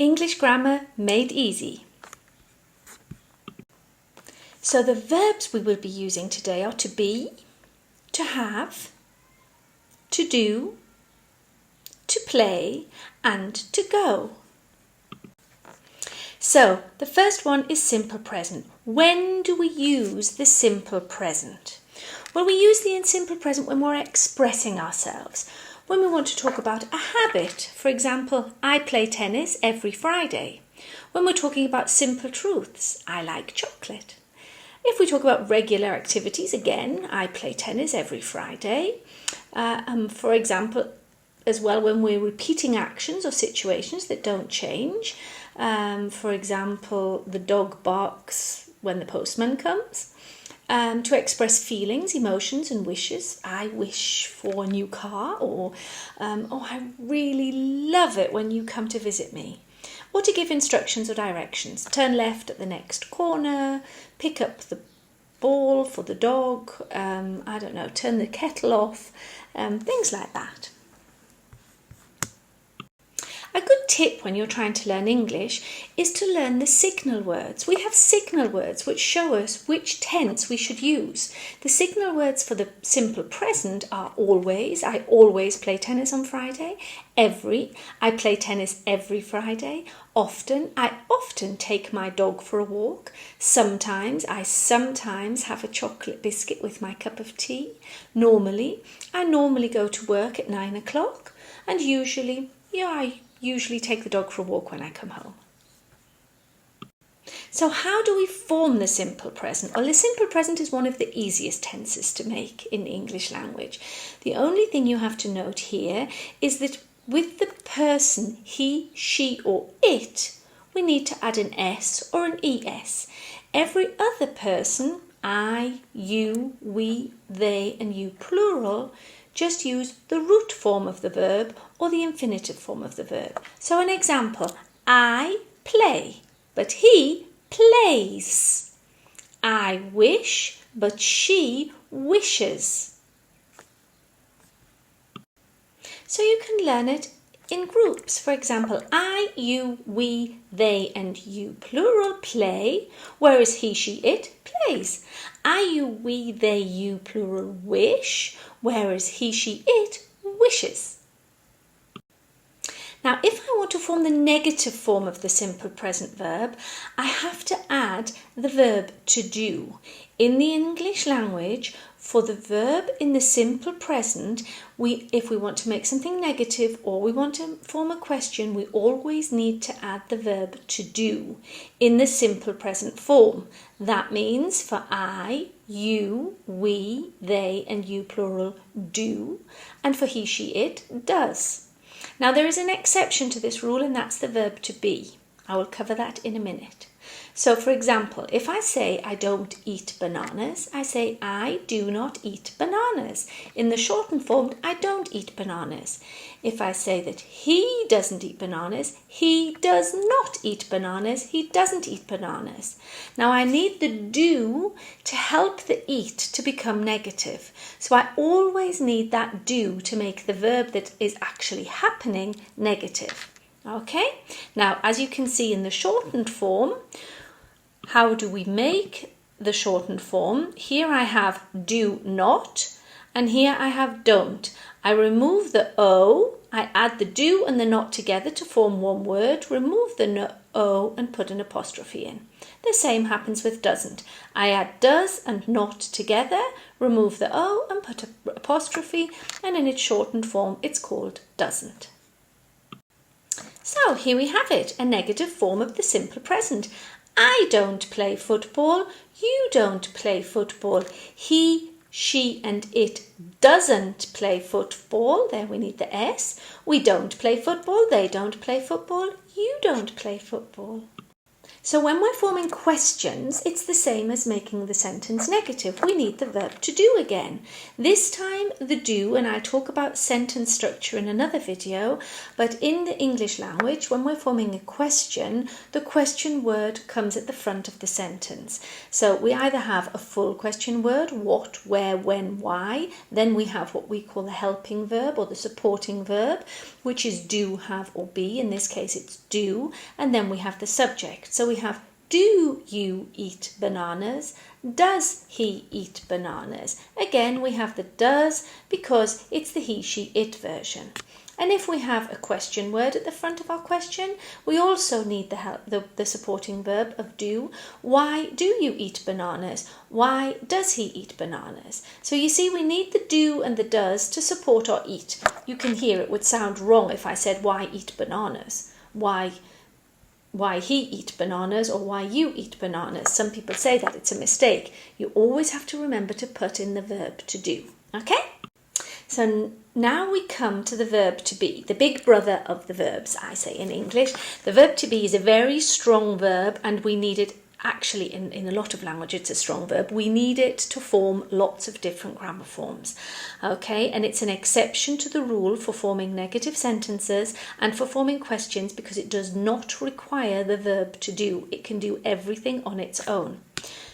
English grammar made easy. So the verbs we will be using today are to be, to have, to do, to play and to go. So the first one is simple present. When do we use the simple present? Well, we use the simple present when we're expressing ourselves. When we want to talk about a habit, for example, I play tennis every Friday. When we're talking about simple truths, I like chocolate. If we talk about regular activities, again, I play tennis every Friday. For example, as well, when we're repeating actions or situations that don't change. For example, the dog barks when the postman comes. To express feelings, emotions and wishes. I wish for a new car, or I really love it when you come to visit me. Or to give instructions or directions. Turn left at the next corner, pick up the ball for the dog, turn the kettle off, things like that. A good tip when you're trying to learn English is to learn the signal words. We have signal words which show us which tense we should use. The signal words for the simple present are always. I always play tennis on Friday. Every. I play tennis every Friday. Often. I often take my dog for a walk. Sometimes. I sometimes have a chocolate biscuit with my cup of tea. Normally. I normally go to work at 9 o'clock. And usually, I usually take the dog for a walk when I come home. So how do we form the simple present? Well, the simple present is one of the easiest tenses to make in the English language. The only thing you have to note here is that with the person he, she or it, we need to add an S or an ES. Every other person, I, you, we, they and you plural, just use the root form of the verb or the infinitive form of the verb. So an example, I play, but he plays. I wish, but she wishes. So you can learn it in groups. For example, I, you, we, they and you plural play, whereas he, she, it plays. I, you, we, they, you plural wish, whereas he, she, it wishes. Now, if I want to form the negative form of the simple present verb, I have to add the verb to do. In the English language, for the verb in the simple present, if we want to make something negative or we want to form a question, we always need to add the verb to do in the simple present form. That means for I, you, we, they and you plural do, and for he, she, it does. Now there is an exception to this rule, and that's the verb to be. I will cover that in a minute. So for example, if I say I don't eat bananas, I say I do not eat bananas. In the shortened form, I don't eat bananas. If I say that he doesn't eat bananas, he does not eat bananas, he doesn't eat bananas. Now I need the do to help the eat to become negative. So I always need that do to make the verb that is actually happening negative. Okay, now as you can see in the shortened form, how do we make the shortened form? Here I have do not, and here I have don't. I remove the O, I add the do and the not together to form one word, remove the O and put an apostrophe in. The same happens with doesn't. I add does and not together, remove the O and put an apostrophe, and in its shortened form it's called doesn't. So here we have it, a negative form of the simple present. I don't play football, you don't play football, he, she and it doesn't play football, there we need the S, we don't play football, they don't play football, you don't play football. So when we're forming questions, it's the same as making the sentence negative. We need the verb to do again. This time the do, and I talk about sentence structure in another video, but in the English language, when we're forming a question, the question word comes at the front of the sentence. So we either have a full question word, what, where, when, why, then we have what we call the helping verb or the supporting verb, which is do, have, or be. In this case, it's do, and then we have the subject. So we have, do you eat bananas? Does he eat bananas? Again, we have the does because it's the he, she, it version. And if we have a question word at the front of our question, we also need the supporting verb of do. Why do you eat bananas? Why does he eat bananas? So you see, we need the do and the does to support our eat. You can hear it would sound wrong if I said why eat bananas? Why he eat bananas or why you eat bananas. Some people say that, it's a mistake. You always have to remember to put in the verb to do. Okay? So now we come to the verb to be, the big brother of the verbs, I say in English. The verb to be is a very strong verb, and we need it actually in a lot of language. It's a strong verb. We need it to form lots of different grammar forms. Okay, and it's an exception to the rule for forming negative sentences and for forming questions because it does not require the verb to do. It can do everything on its own.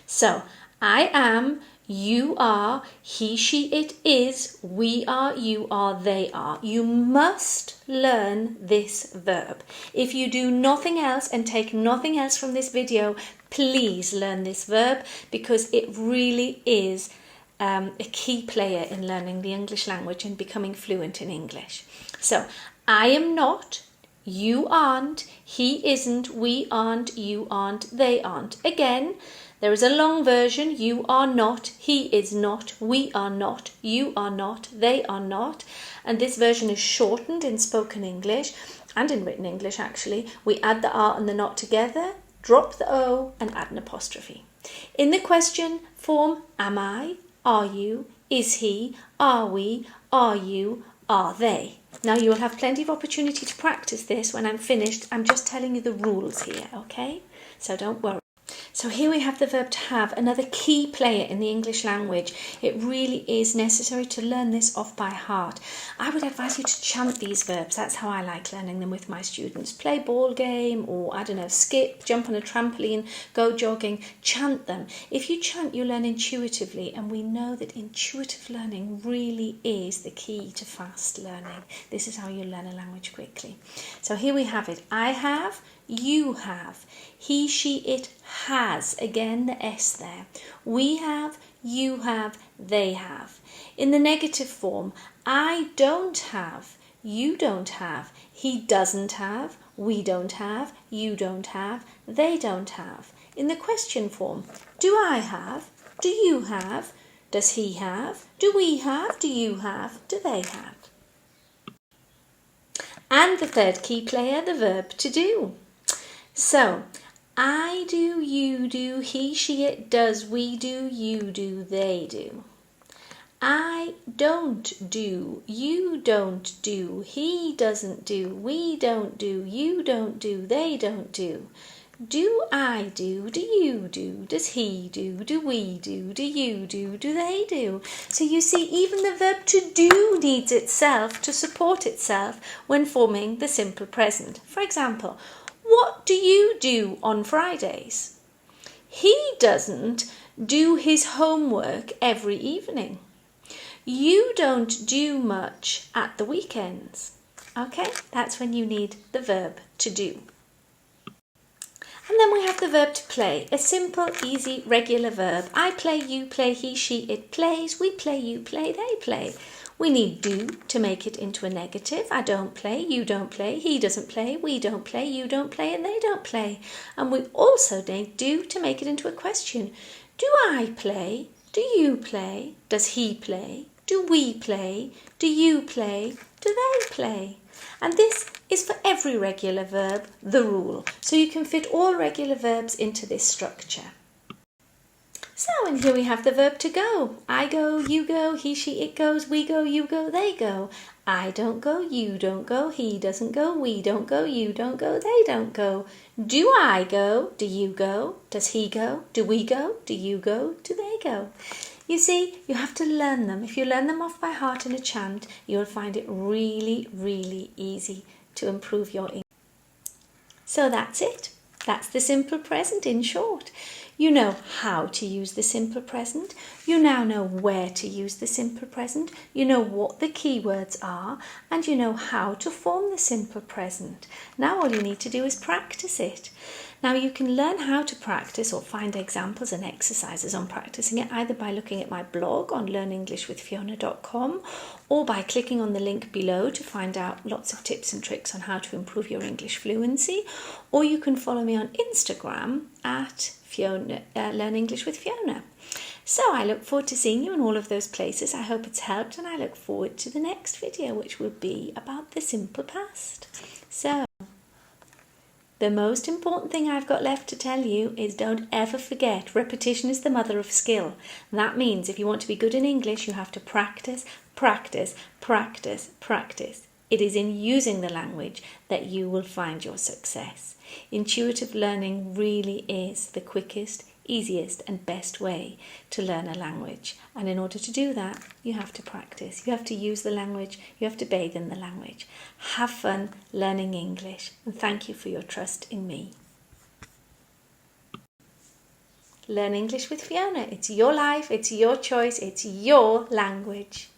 So, I am, you are, he, she, it is, we are, you are, they are. You must learn this verb. If you do nothing else and take nothing else from this video, please learn this verb because it really is a key player in learning the English language and becoming fluent in English. So, I am not, you aren't, he isn't, we aren't, you aren't, they aren't. Again, there is a long version, you are not, he is not, we are not, you are not, they are not. And this version is shortened in spoken English and in written English actually. We add the are and the not together, drop the o and add an apostrophe. In the question form, am I, are you, is he, are we, are you, are they. Now you will have plenty of opportunity to practice this when I'm finished. I'm just telling you the rules here, okay? So don't worry. So here we have the verb to have, another key player in the English language. It really is necessary to learn this off by heart. I would advise you to chant these verbs. That's how I like learning them with my students. Play ball game or, I don't know, skip, jump on a trampoline, go jogging. Chant them. If you chant, you learn intuitively, and we know that intuitive learning really is the key to fast learning. This is how you learn a language quickly. So here we have it. I have, you have, he, she, it has, again the S there. We have, you have, they have. In the negative form, I don't have, you don't have, he doesn't have, we don't have, you don't have, they don't have. In the question form, do I have, do you have, does he have, do we have, do you have, do they have. And the third key player, the verb to do. So, I do, you do, he, she, it does, we do, you do, they do. I don't do, you don't do, he doesn't do, we don't do, you don't do, they don't do. Do I do, do you do, does he do we do you do they do. So you see, even the verb to do needs itself to support itself when forming the simple present. For example, what do you do on Fridays? He doesn't do his homework every evening. You don't do much at the weekends. Okay, that's when you need the verb to do. And then we have the verb to play, a simple, easy, regular verb. I play, you play, he, she, it plays, we play, you play, they play. We need do to make it into a negative. I don't play, you don't play, he doesn't play, we don't play, you don't play, and they don't play. And we also need do to make it into a question. Do I play? Do you play? Does he play? Do we play? Do you play? Do they play? And this is for every regular verb, the rule. So you can fit all regular verbs into this structure. So, and here we have the verb to go. I go, you go, he, she, it goes, we go, you go, they go. I don't go, you don't go, he doesn't go, we don't go, you don't go, they don't go. Do I go? Do you go? Does he go? Do we go? Do you go? Do they go? You see, you have to learn them. If you learn them off by heart in a chant, you'll find it really, really easy to improve your English. So that's it. That's the simple present in short. You know how to use the simple present. You now know where to use the simple present. You know what the keywords are, and you know how to form the simple present. Now all you need to do is practice it. Now you can learn how to practice or find examples and exercises on practicing it either by looking at my blog on learnenglishwithfiona.com or by clicking on the link below to find out lots of tips and tricks on how to improve your English fluency, or you can follow me on Instagram at Learn English with Fiona. So I look forward to seeing you in all of those places. I hope it's helped, and I look forward to the next video, which will be about the simple past. So the most important thing I've got left to tell you is don't ever forget, repetition is the mother of skill. That means if you want to be good in English, you have to practice, practice, practice, practice. It is in using the language that you will find your success. Intuitive learning really is the quickest, easiest and best way to learn a language. And in order to do that, you have to practice. You have to use the language. You have to bathe in the language. Have fun learning English, and thank you for your trust in me. Learn English with Fiona. It's your life, it's your choice, it's your language.